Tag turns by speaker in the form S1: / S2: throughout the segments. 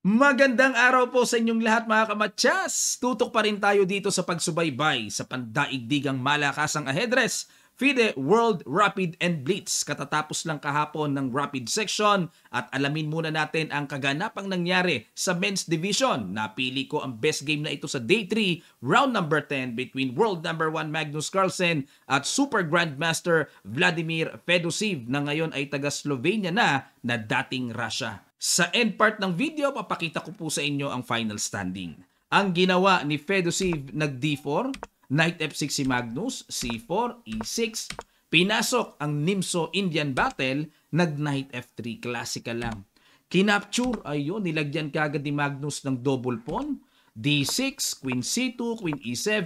S1: Magandang araw po sa inyong lahat mga kamatyas! Tutok pa rin tayo dito sa pagsubaybay sa pandaigdigang malakasang ahedres, FIDE World Rapid and Blitz. Katatapos lang kahapon ng Rapid Section at alamin muna natin ang kaganapang nangyari sa Men's Division. Napili ko ang best game na ito sa Day 3, Round number 10 between World number 1 Magnus Carlsen at Super Grandmaster Vladimir Fedosiv na ngayon ay taga Slovenia na dating Russia. Sa end part ng video, papakita ko po sa inyo ang final standing. Ang ginawa ni Fedosiv, nag-D4, Knight F6 si Magnus, C4, E6, pinasok ang Nimzo Indian Battle, nag-Knight F3, classical lang. Kinapture, ayun, nilagyan kagad ni Magnus ng double pawn, D6, Queen C2, Queen E7,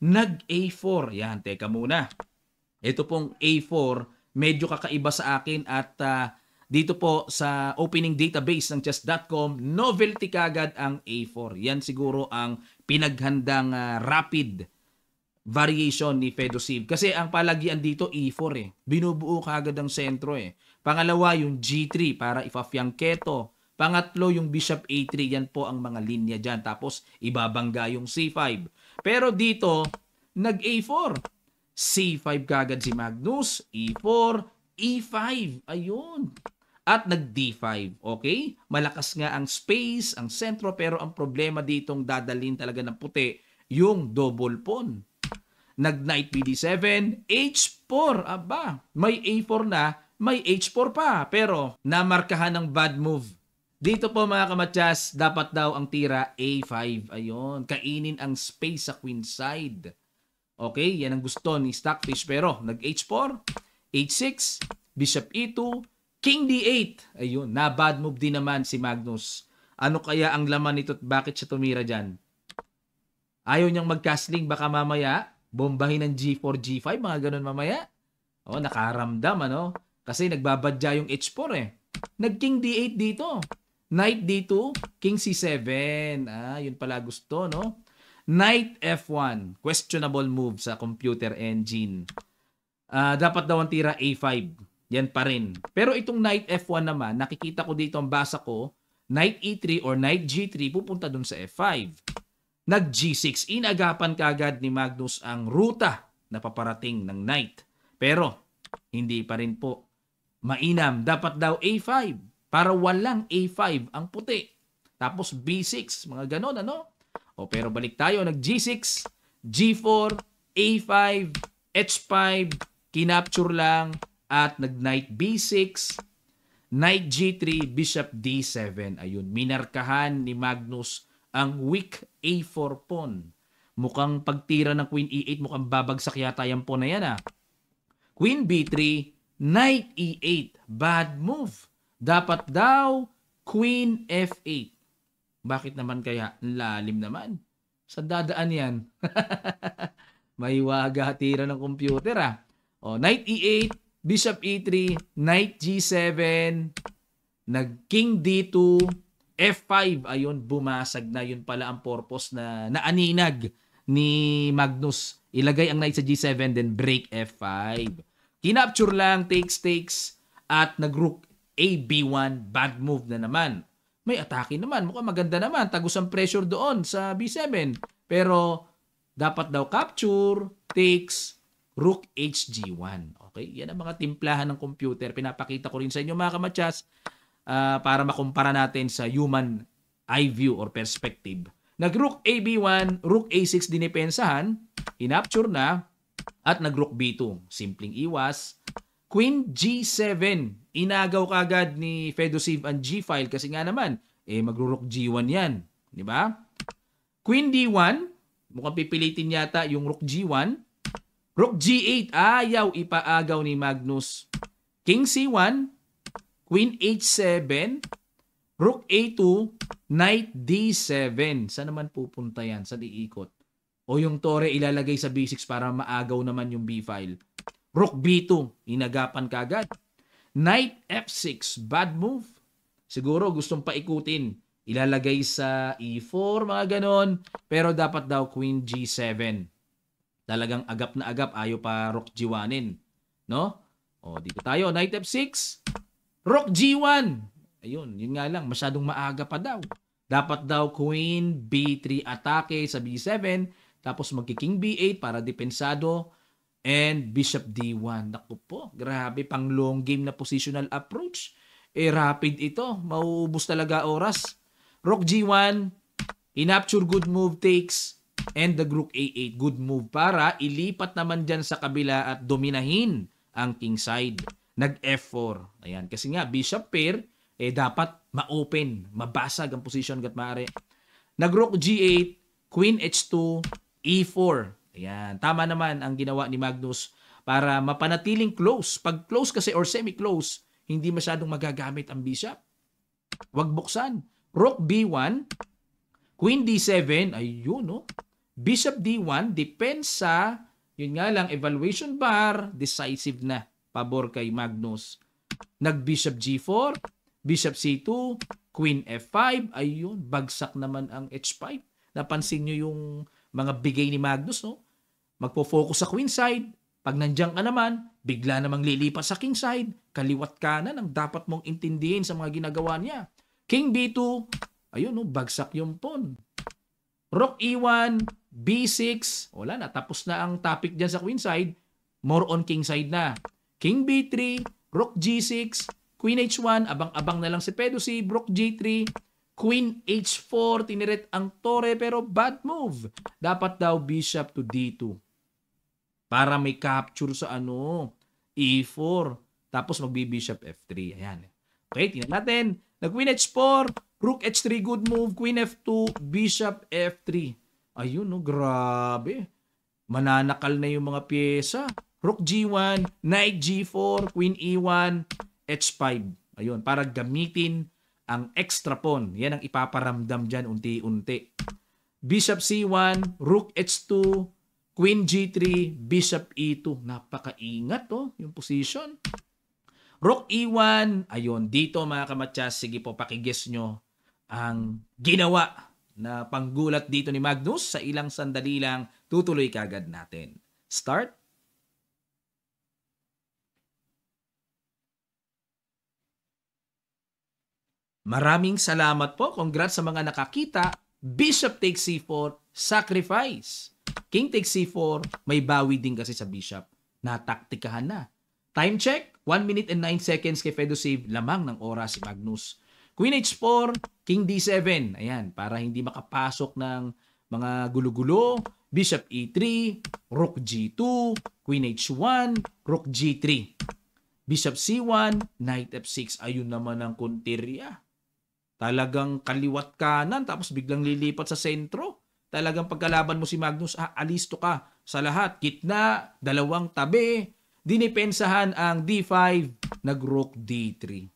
S1: nag-A4. Yan, teka muna. Ito pong A4, medyo kakaiba sa akin at dito po sa opening database ng chess.com, novelty kagad ang A4. Yan siguro ang pinaghandang rapid variation ni Fedosiv. Kasi ang palagian dito E4 eh. Binubuo kagad ang sentro eh. Pangalawa yung G3 para ifafyangketo. Pangatlo yung Bishop A3. Yan po ang mga linya dyan. Tapos ibabangga yung C5. Pero dito, nag-A4. C5 kagad si Magnus. E4, E5. Ayun. At nag-D5, okay? Malakas nga ang space, ang sentro, pero ang problema ditong dadalhin talaga ng puti, yung double pawn. Nag-Knight BD7, H4, aba, may A4 na, may H4 pa, pero namarkahan ng bad move. Dito po mga kamatyas, dapat daw ang tira A5, ayun, kainin ang space sa queen side. Okay, yan ang gusto ni Stockfish, pero nag-H4, H6, Bishop E2, King D8. Ayun, na bad move din naman si Magnus. Ano kaya ang laman nito at bakit siya tumira dyan? Ayaw niyang mag-castling, baka mamaya, bombahin ng G4, G5, mga ganun mamaya. O, nakaramdam, ano? Kasi nagbabadya yung H4 eh. Nag-King D8 dito. Knight D2, King C7. Ah, yun pala gusto, no? Knight F1. Questionable move sa computer engine. Dapat daw ang tira A5. Yan pa rin. Pero itong Knight F1 naman, nakikita ko dito ang basa ko, Knight E3 or Knight G3 pupunta dun sa F5. Nag G6, inagapan kagad ni Magnus ang ruta na paparating ng Knight. Pero, hindi pa rin po mainam. Dapat daw A5 para walang A5 ang puti. Tapos B6, mga ganon, ano? O pero balik tayo, nag G6, G4, A5, H5, kinapture lang, at nag-Knight B6, Knight G3, Bishop D7. Ayun, minarkahan ni Magnus ang weak A4 pawn. Mukhang pagtira ng Queen E8, mukhang babagsak yata yung pawn na yan ah. Queen B3, Knight E8. Bad move. Dapat daw Queen F8. Bakit naman kaya? Lalim naman. Saan dadaan yan? May waga tira ng computer ah. O, Knight E8, Bishop E3, Knight G7, nag-King D2, F5. Ayun, bumasag na. Yun pala ang purpose na naaninag ni Magnus. Ilagay ang Knight sa G7, then break F5. Kinapture lang, takes, at nag-Rook AB1. Bad move na naman. May atake naman. Mukhang maganda naman. Tagos ang pressure doon sa B7. Pero, dapat daw capture, takes, Rook HG1. Okay? Yan ang mga timplahan ng computer. Pinapakita ko rin sa inyo mga kamatyas para makumpara natin sa human eye view or perspective. Nag-Rook AB1, Rook A6 dinipensahan, inapture na, at nag-Rook B2. Simpleng iwas. Queen G7. Inagaw kagad ni Fedosiv ang G-file kasi nga naman, mag-Rook G1 yan. Di ba? Queen D1. Mukhang pipilitin yata yung Rook G1. Rook G8, ayaw ipaagaw ni Magnus. King C1, Queen H7, Rook A2, Knight D7. Saan naman pupunta yan? Saan iikot? O yung tore ilalagay sa B6 para maagaw naman yung B-file. Rook B2, inagapan kagad. Knight F6, bad move. Siguro gustong paikutin. Ilalagay sa E4, mga ganon. Pero dapat daw Queen G7. Talagang agap na agap, ayaw pa Rook G1-in. No? O, dito tayo. Knight F6. Rook G1. Ayun, yun nga lang. Masyadong maaga pa daw. Dapat daw Queen B3 atake sa B7, tapos magki-King B8 para depensado, and Bishop D1. Naku po, grabe, pang long game na positional approach. Rapid ito, mauubos talaga oras. Rook G1, inapture, good move, takes, and the Rook A8, good move para ilipat naman dyan sa kabila at dominahin ang king side. Nag F4. Ayan, kasi nga bishop pair, dapat ma-open, mabasag ang position gat maaari. Nag Rook G8, Queen H2, E4. Ayan, tama naman ang ginawa ni Magnus para mapanatiling close. Pag close kasi or semi-close, hindi masyadong magagamit ang bishop. Huwag buksan. Rook B1, Queen D7, ayun, no? Bishop D1, depensa, yun nga lang, evaluation bar, decisive na, pabor kay Magnus. Nag-Bishop G4, Bishop C2, Queen F5, ayun, bagsak naman ang H5. Napansin nyo yung mga bigay ni Magnus, no? Magpo-focus sa queen side, pag nandiyan ka naman, bigla namang lilipat sa king side, kaliwat kanan ang dapat mong intindihin sa mga ginagawa niya. King B2, ayun, no, bagsak yung pawn. Rook E1, B6, wala na, tapos na ang topic dyan sa queen side, more on king side na. King B3, Rook G6, Queen H1, abang-abang na lang si Pedosib, Rook G3, Queen H4, tiniret ang tore pero bad move. Dapat daw Bishop to D2 para may capture sa E4. Tapos magbi-Bishop F3. Ayan. Okay, tingnan natin. Nag-Queen H4, Rook H3, good move, Queen F2, Bishop F3. Ayun, no, grabe. Mananakal na yung mga pyesa. Rook G1, Knight G4, Queen E1, H5. Ayun, para gamitin ang extra pawn. Yan ang ipaparamdam dyan unti-unti. Bishop C1, Rook H2, Queen G3, Bishop E2. Napakaingat, yung position. Rook E1, ayun, dito mga kamatyas, sige po, pakiguess nyo ang ginawa na panggulat dito ni Magnus. Sa ilang sandali lang, tutuloy kagad natin. Start. Maraming salamat po. Congrats sa mga nakakita. Bishop takes C4, sacrifice. King takes C4, may bawi din kasi sa bishop. Nataktikahan na. Time check, 1 minute and 9 seconds kay Fedosave. Lamang ng oras si Magnus. Queen H4, King D7. Ayan, para hindi makapasok ng mga gulo-gulo. Bishop E3, Rook G2, Queen H1, Rook G3. Bishop C1, Knight F6. Ayun naman ang kuntirya. Talagang kaliwat kanan tapos biglang lilipat sa sentro. Talagang pagkalaban mo si Magnus, alisto ka sa lahat. Gitna, dalawang tabi. Dinipensahan ang D5, nag-Rook D3.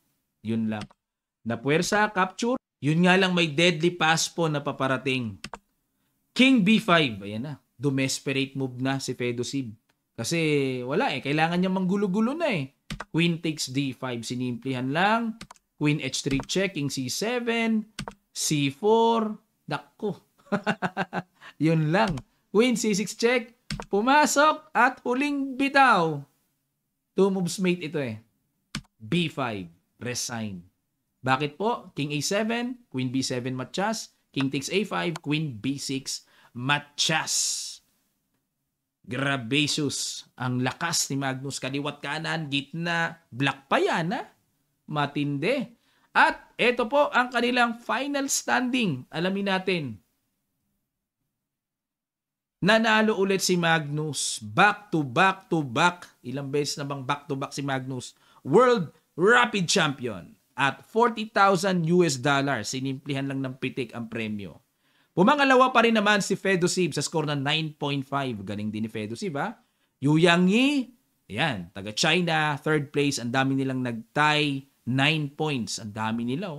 S1: Yun lang. Napuwersa, capture. Yun nga lang may deadly pass po na paparating. King B5, ayan na. Domesperate move na si Fedosib. Kasi wala kailangan niya manggulo-gulo na Queen takes D5, sinimplihan lang. Queen H3 check, King C7, C4, dakko. Yun lang. Queen C6 check, pumasok at huling bitaw. 2 moves mate ito B5, resign. Bakit po? King A7, Queen B7 matchas, King takes A5, Queen B6 matchas. Grabacious ang lakas ni Magnus, kaliwat kanan, gitna, black pa yan matindi. At ito po ang kanilang final standing. Alamin natin. Nanalo ulit si Magnus. Back to back to back. Ilang beses na bang back to back si Magnus? World Rapid Champion. At $40,000 US. Sinimplihan lang ng pitik ang premyo. Pumangalawa pa rin naman si Fedosib sa score na 9.5. Galing din ni Fedosib Yu Yangyi, ayan, taga China, third place. Ang dami nilang nag-tie, 9 points. Ang dami nila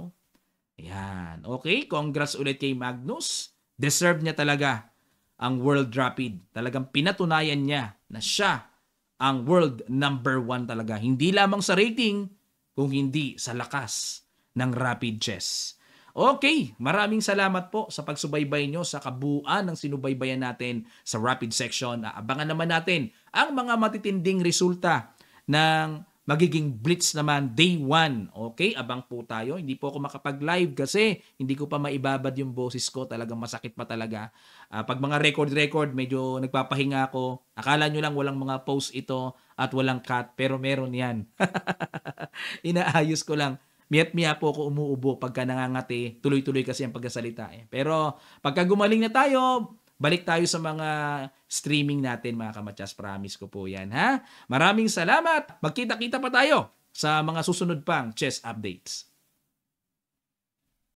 S1: Ayan, okay, congrats ulit kay Magnus. Deserve niya talaga ang World Rapid. Talagang pinatunayan niya na siya ang world number 1 talaga. Hindi lamang sa rating, kung hindi sa lakas ng Rapid Chess. Okay, maraming salamat po sa pagsubaybay nyo sa kabuuan ng sinubaybayan natin sa Rapid Section. Abangan naman natin ang mga matitinding resulta ng magiging Blitz naman day 1. Okay, abang po tayo. Hindi po ako makapag-live kasi hindi ko pa maibabad yung boses ko. Talagang masakit pa talaga. Pag mga record, medyo nagpapahinga ako. Akala nyo lang walang mga post ito at walang cut, pero meron yan. Inaayos ko lang. Miya't-miya po ako umuubo pagka nangangati. Tuloy-tuloy kasi ang pagkasalita. Pero pagka gumaling na tayo, balik tayo sa mga streaming natin mga kamatsas. Promise ko po yan, ha? Maraming salamat. Magkita-kita pa tayo sa mga susunod pang chess updates.